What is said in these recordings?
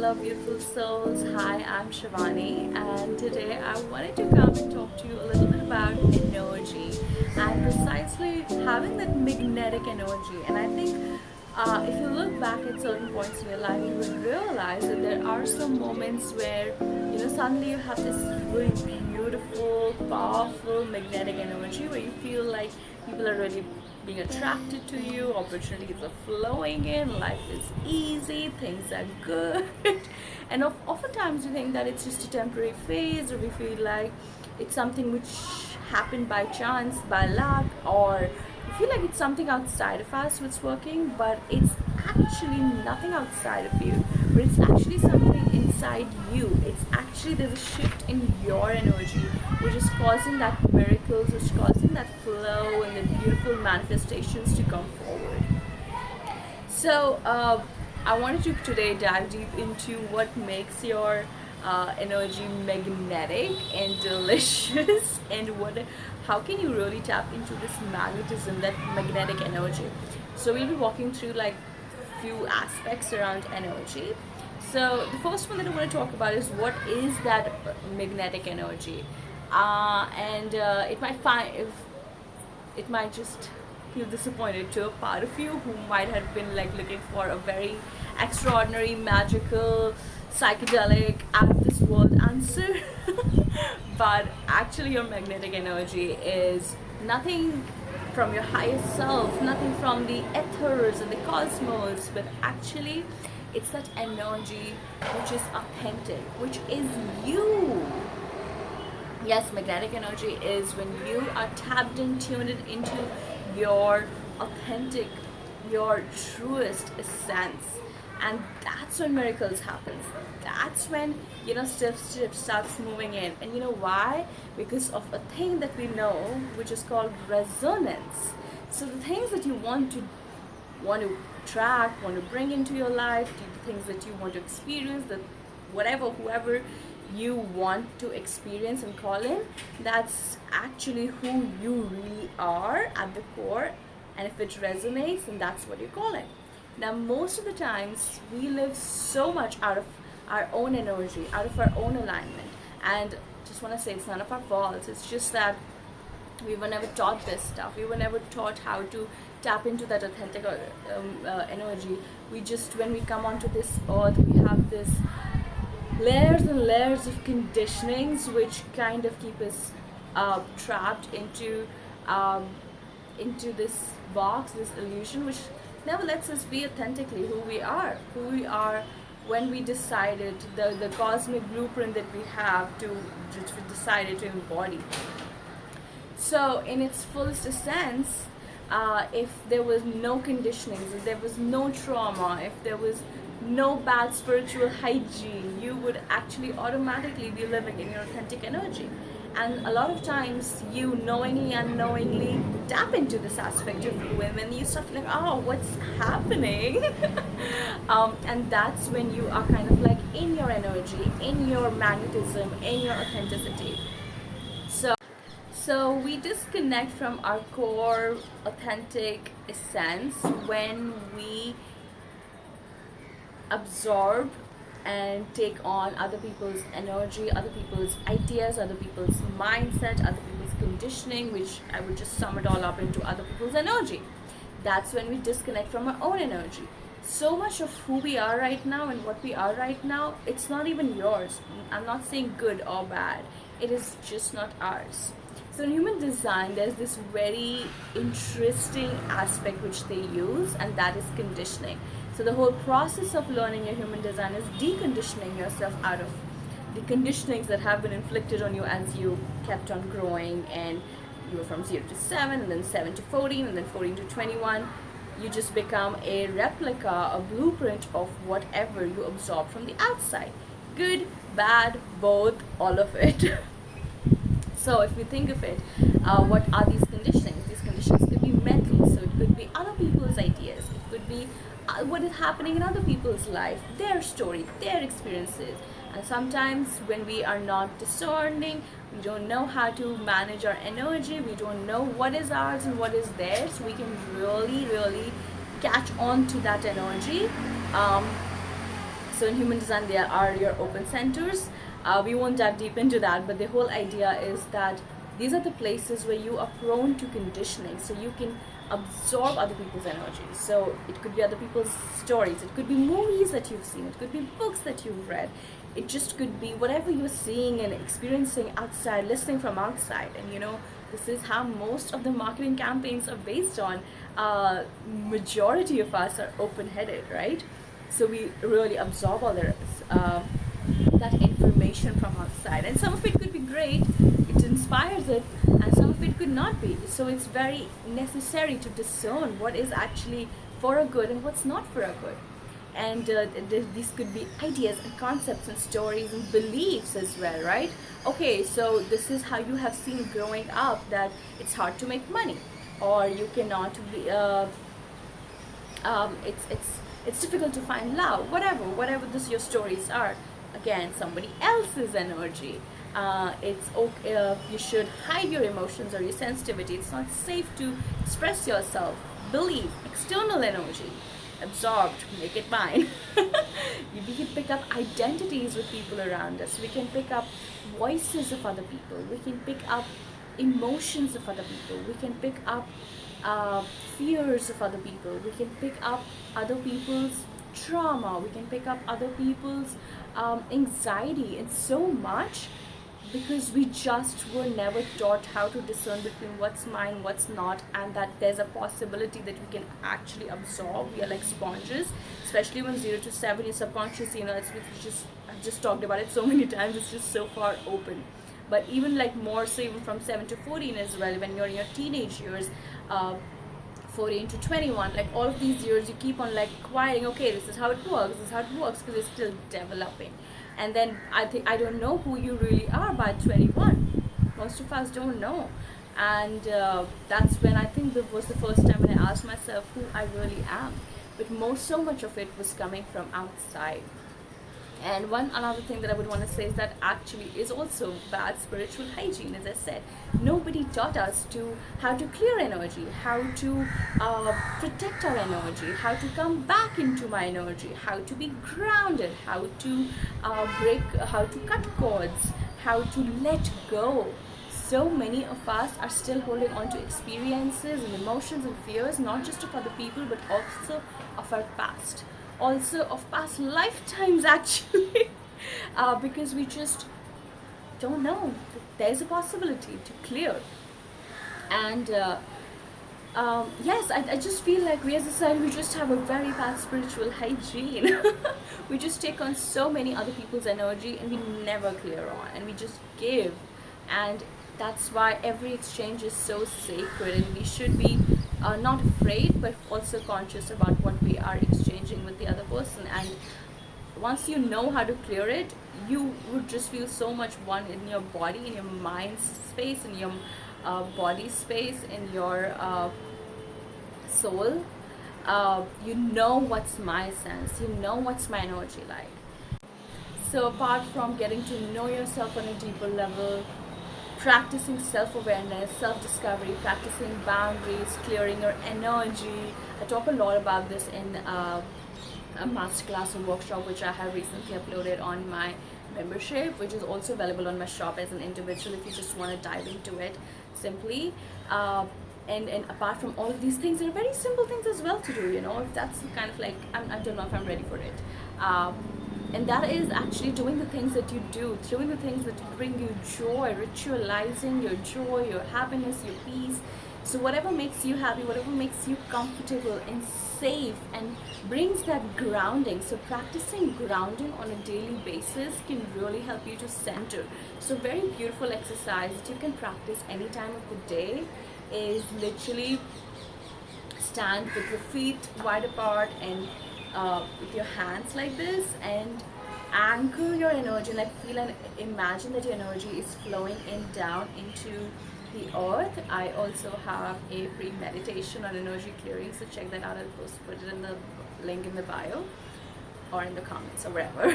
hello, beautiful souls. Hi, I'm Shivani, and today I wanted to come and talk to you a little bit about energy and precisely having that magnetic energy. And I think if you look back at certain points in your life, you will realize that there are some moments where suddenly you have this really beautiful, powerful magnetic energy where you feel like people are really being attracted to you, opportunities are flowing in, life is easy, things are good. And oftentimes we think that it's just a temporary phase, or we feel like it's something which happened by chance, by luck, or we feel like it's something outside of us what's working, but it's actually nothing outside of you, but it's actually something inside you. It's actually there's a shift in your energy which is causing that miracles, which is causing that flow and the beautiful manifestations to come forward. So I wanted to today dive deep into what makes your energy magnetic and delicious, and how can you really tap into this magnetism, that magnetic energy. So we'll be walking through like few aspects around energy. So the first one that I want to talk about is what is that magnetic energy, and it might just feel disappointed to a part of you who might have been like looking for a very extraordinary, magical, psychedelic, out of this world answer. But actually, your magnetic energy is nothing from your highest self, nothing from the ethers and the cosmos, but actually, it's that energy which is authentic, which is you. Yes, magnetic energy is when you are tapped and tuned into your authentic, your truest essence. And that's when miracles happens. That's when stuff starts moving in. And you know why? Because of a thing that we know, which is called resonance. So the things that you want to attract, want to bring into your life, the things that you want to experience, that whoever you want to experience and call in, that's actually who you really are at the core. And if it resonates, then that's what you call it. Now, most of the times we live so much out of our own energy, out of our own alignment, and just want to say it's none of our fault. It's just that we were never taught this stuff. We were never taught how to tap into that authentic energy. We just, when we come onto this earth, we have this layers and layers of conditionings which kind of keep us trapped into this box, this illusion, which never lets us be authentically who we are when we decided the cosmic blueprint that we have to decided to embody. So in its fullest sense, if there was no conditionings, if there was no trauma, if there was no bad spiritual hygiene, you would actually automatically be living in your authentic energy. And a lot of times you knowingly, unknowingly tap into this aspect of women. You start like, oh, what's happening? And that's when you are kind of like in your energy, in your magnetism, in your authenticity. So we disconnect from our core authentic essence when we absorb and take on other people's energy, other people's ideas, other people's mindset, other people's conditioning, which I would just sum it all up into other people's energy. That's when we disconnect from our own energy. So much of who we are right now and what we are right now, it's not even yours. I'm not saying good or bad. It is just not ours. So in human design, there's this very interesting aspect which they use, and that is conditioning. So the whole process of learning your human design is deconditioning yourself out of the conditionings that have been inflicted on you as you kept on growing, and you were from 0 to 7, and then 7 to 14, and then 14 to 21. You just become a replica, a blueprint of whatever you absorb from the outside. Good, bad, both, all of it. So if we think of it, what are these conditionings? These conditions could be mental, so it could be other people's ideas, it could be what is happening in other people's life, their story, their experiences. And sometimes when we are not discerning, we don't know how to manage our energy, we don't know what is ours and what is theirs, we can really catch on to that energy. So in human design, there are your open centers. We won't dive deep into that, but the whole idea is that these are the places where you are prone to conditioning, so you can absorb other people's energy. So it could be other people's stories, it could be movies that you've seen, it could be books that you've read, it just could be whatever you're seeing and experiencing outside, listening from outside. And this is how most of the marketing campaigns are based on. Majority of us are open-headed, right? So we really absorb all that information from outside, and some of it could be great, it inspires it, and some of it could not be. So it's very necessary to discern what is actually for a good and what's not for a good. And these could be ideas and concepts and stories and beliefs as well, right? Okay, so this is how you have seen growing up that it's hard to make money, or you cannot be it's difficult to find love, whatever your stories are. Again, somebody else's energy. It's okay, you should hide your emotions or your sensitivity, it's not safe to express yourself. Believe, external energy, absorbed, make it mine. We can pick up identities with people around us, we can pick up voices of other people, we can pick up emotions of other people, we can pick up fears of other people, we can pick up other people's trauma, we can pick up other people's anxiety, and so much, because we just were never taught how to discern between what's mine, what's not, and that there's a possibility that we can actually absorb. We are like sponges, especially when 0 to 7 is subconscious, I've just talked about it so many times, it's just so far open. But even like more so, even from 7 to 14 as well, when you're in your teenage years, 14 to 21, like all of these years you keep on like acquiring, okay, this is how it works, because it's still developing. And then I don't know who you really are by 21. Most of us don't know. And that's when I think that was the first time when I asked myself who I really am. But so much of it was coming from outside. And another thing that I would want to say is that actually is also bad spiritual hygiene. As I said, nobody taught us how to clear energy, how to protect our energy, how to come back into my energy, how to be grounded, how to how to cut cords, how to let go. So many of us are still holding on to experiences and emotions and fears, not just of other people, but also of our past. Also of past lifetimes, actually. Because we just don't know that there's a possibility to clear. And yes, I just feel like we as a society, we just have a very bad spiritual hygiene. We just take on so many other people's energy and we never clear on, and we just give. And that's why every exchange is so sacred, and we should be not afraid, but also conscious about what we are exchanging with the other person. And once you know how to clear it, you would just feel so much one in your body, in your mind space, in your body space, in your soul. You know what's my sense, you know what's my energy like. So apart from getting to know yourself on a deeper level, practicing self-awareness, self-discovery, practicing boundaries, clearing your energy. I talk a lot about this in a masterclass or workshop which I have recently uploaded on my membership, which is also available on my shop as an individual if you just want to dive into it simply. And apart from all of these things, there are very simple things as well to do, if that's kind of like, I don't know if I'm ready for it. And that is actually doing the things that you do, doing the things that bring you joy, ritualizing your joy, your happiness, your peace. So whatever makes you happy, whatever makes you comfortable and safe and brings that grounding. So practicing grounding on a daily basis can really help you to center. So very beautiful exercise that you can practice any time of the day is literally stand with your feet wide apart and with your hands like this, and anchor your energy, like feel and imagine that your energy is flowing down into the earth. I also have a free meditation on energy clearing, so check that out. I'll put it in the link in the bio or in the comments or wherever.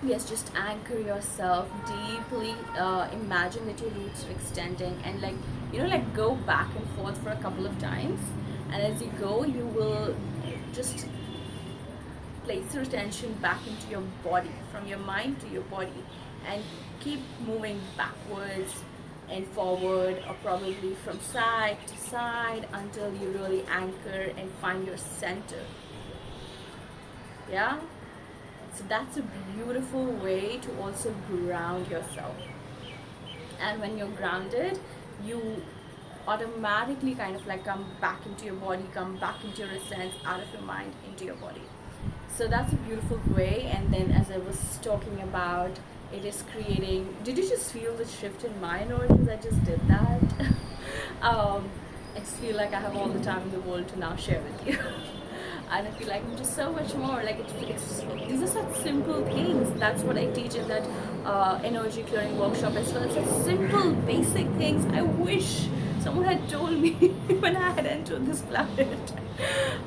Yes, just anchor yourself deeply. Imagine that your roots are extending, and like go back and forth for a couple of times, and as you go you will place your attention back into your body, from your mind to your body, and keep moving backwards and forward, or probably from side to side, until you really anchor and find your center. Yeah, so that's a beautiful way to also ground yourself. And when you're grounded, you automatically kind of like come back into your body, come back into your essence, out of your mind into your body. So that's a beautiful way. And then, as I was talking about, it is creating, did you just feel the shift in my energies? I just did that. I just feel like I have all the time in the world to now share with you. And I feel like I'm just so much more like it's these are such simple things. That's what I teach in that energy clearing workshop as well. It's such simple basic things. I wish someone had told me when I had entered this planet,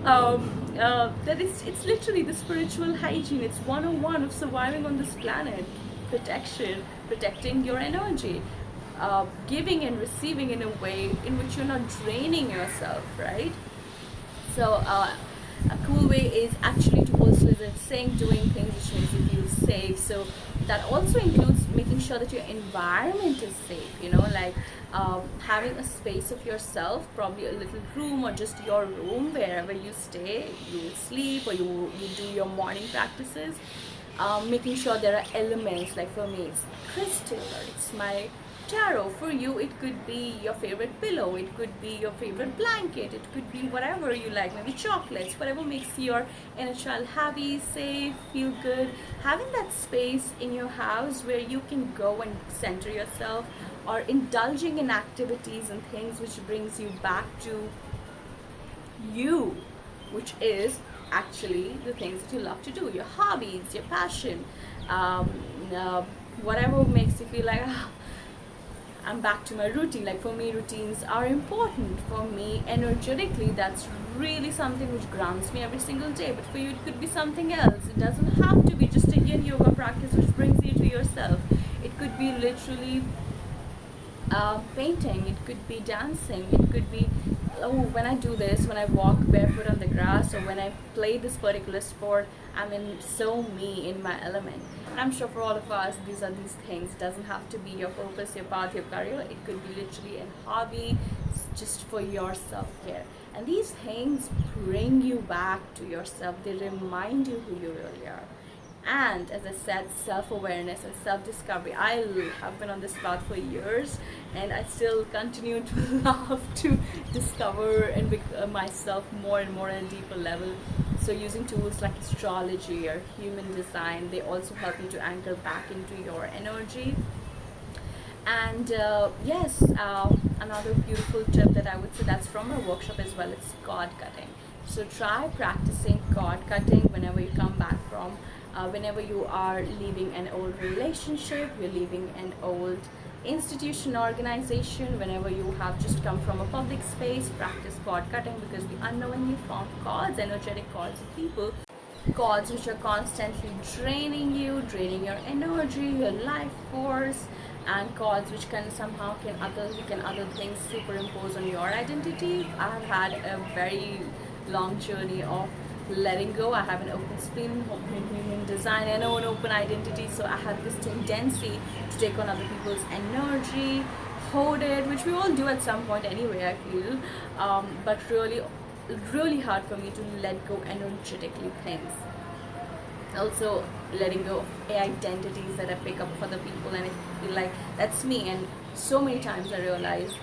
that it's literally the spiritual hygiene. It's 101 of surviving on this planet. Protection, protecting your energy, giving and receiving in a way in which you're not draining yourself, right? So a cool way is actually to also, as I'm saying, doing things which makes you feel safe. So that also includes making sure that your environment is safe, you know, like having a space of yourself, probably a little room or just your room, wherever you stay, you sleep or you do your morning practices. Making sure there are elements, like for me it's crystal, or it's my tarot. For you it could be your favorite pillow, it could be your favorite blanket, it could be whatever you like, maybe chocolates, whatever makes your inner child happy, safe, feel good. Having that space in your house where you can go and center yourself, or indulging in activities and things which brings you back to you, which is actually the things that you love to do, your hobbies, your passion, um, whatever makes you feel like, I'm back to my routine. Like for me, routines are important. For me, energetically, that's really something which grounds me every single day. But for you, it could be something else. It doesn't have to be just a yin yoga practice which brings you to yourself. It could be literally painting, it could be dancing, it could be, oh, when I do this, when I walk barefoot on the grass, or when I play this particular sport, I'm in so me, in my element. And I'm sure for all of us, these are these things. It doesn't have to be your purpose, your path, your career. It could be literally a hobby, just for your self-care. And these things bring you back to yourself. They remind you who you really are. And as I said, self-awareness and self-discovery. I have been on this path for years, and I still continue to love to discover and myself more and more on a deeper level. So using tools like astrology or human design, they also help you to anchor back into your energy. And yes, another beautiful tip that I would say, that's from my workshop as well, it's cord cutting. So try practicing cord cutting whenever you come back from whenever you are leaving an old relationship, you're leaving an old institution, organization, whenever you have just come from a public space, practice cord cutting, because we unknowingly form cords, energetic cords of people, cords which are constantly draining you, draining your energy, your life force, and cords which can somehow other things superimpose on your identity. I have had a very long journey of letting go. I have an open spleen, human design, and an open identity, so I have this tendency to take on other people's energy, hold it, which we all do at some point anyway, I feel, but really hard for me to let go energetically things. Also letting go of identities that I pick up for other people, and I feel like that's me. And so many times I realized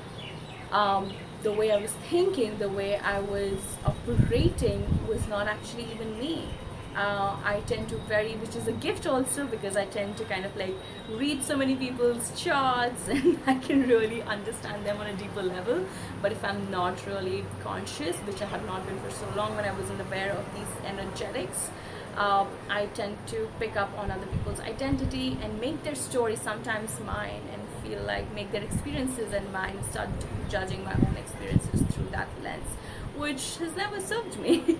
the way I was thinking, the way I was operating was not actually even me. I tend to which is a gift also, because I tend to kind of like read so many people's charts and I can really understand them on a deeper level. But if I'm not really conscious, which I have not been for so long, when I wasn't aware of these energetics, I tend to pick up on other people's identity and make their story sometimes mine, and feel like make their experiences and mine, start judging my own experiences through that lens, which has never served me.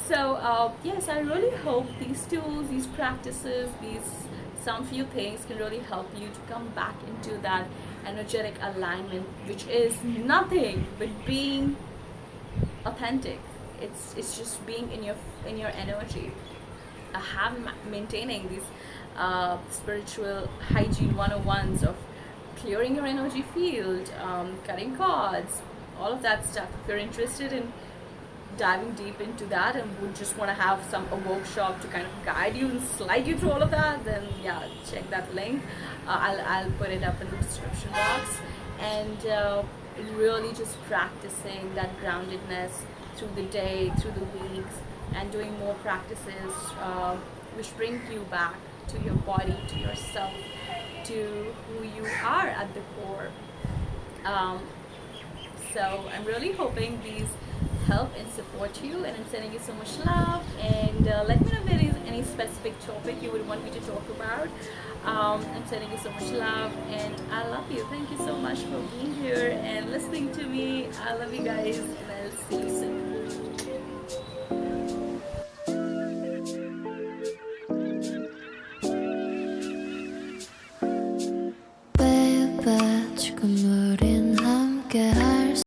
So yes, I really hope these tools, these practices, some few things can really help you to come back into that energetic alignment, which is nothing but being authentic. It's just being in your energy. maintaining these spiritual hygiene 101s of clearing your energy field, cutting cords, all of that stuff. If you're interested in diving deep into that and would just want to have a workshop to kind of guide you and slide you through all of that, then yeah, check that link. I'll put it up in the description box. And really just practicing that groundedness through the day, through the weeks, and doing more practices which bring you back to your body, to yourself, to who you are at the core. Um, so I'm really hoping these help and support you, and I'm sending you so much love. And let me know if there is any specific topic you would want me to talk about. I'm sending you so much love, and I love you. Thank you so much for being here and listening to me. I love you guys, and I'll see you soon. Baby, 지금은